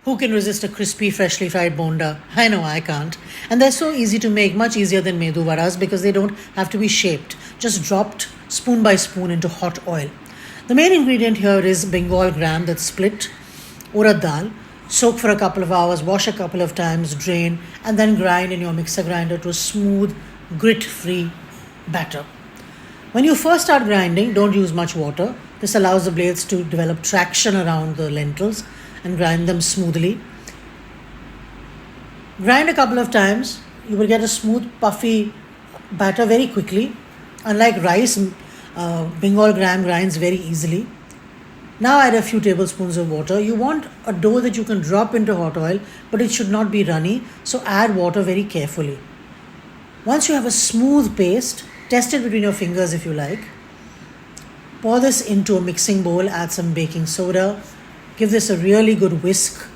Who can resist a crispy, freshly fried bonda? I know I can't. And they're so easy to make, much easier than medu vadas because they don't have to be shaped, just dropped spoon by spoon into hot oil. The main ingredient here is Bengal gram that's split, urad dal, soak for a couple of hours, wash a couple of times, drain, and then grind in your mixer grinder to a smooth, grit-free batter. When you first start grinding, don't use much water. This allows the blades to develop traction around the lentils and grind them smoothly. Grind a couple of times, you will get a smooth, puffy batter very quickly. Unlike rice, Bengal gram grinds very easily. Now add a few tablespoons of water. You want a dough that you can drop into hot oil, but it should not be runny, so add water very carefully. Once you have a smooth paste, test it between your fingers if you like. Pour this into a mixing bowl, add some baking soda. Give this a really good whisk.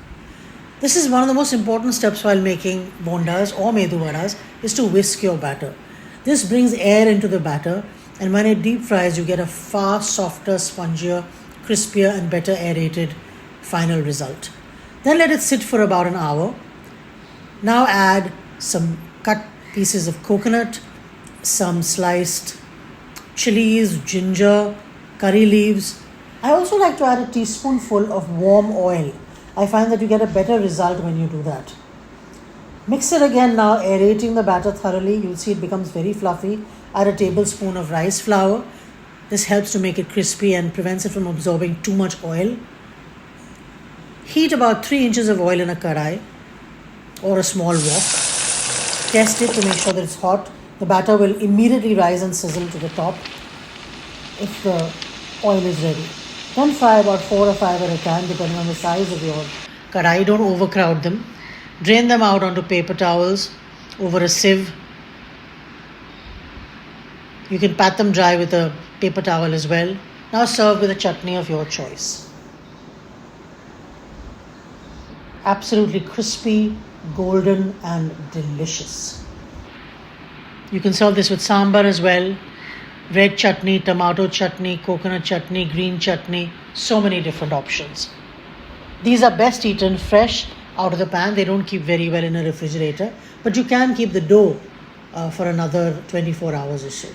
This is one of the most important steps while making bondas or medu vadas, is to whisk your batter. This brings air into the batter, and when it deep fries, you get a far softer, spongier, crispier and better aerated final result. Then let it sit for about an hour. Now add some cut pieces of coconut, some sliced chilies, ginger, curry leaves. I also like to add a teaspoonful of warm oil. I find that you get a better result when you do that. Mix it again now, aerating the batter thoroughly. You'll see it becomes very fluffy. Add a tablespoon of rice flour. This helps to make it crispy and prevents it from absorbing too much oil. Heat about 3 inches of oil in a karai or a small wok. Test it to make sure that it's hot. The batter will immediately rise and sizzle to the top if the oil is ready. Then fry about 4 or 5 at a time depending on the size of your karai. Don't overcrowd them. Drain them out onto paper towels over a sieve. You can pat them dry with a paper towel as well. Now serve with a chutney of your choice. Absolutely crispy, golden and delicious. You can serve this with sambhar as well. Red chutney, tomato chutney, coconut chutney, green chutney. So many different options. These are best eaten fresh out of the pan. They don't keep very well in a refrigerator. But you can keep the dough for another 24 hours or so.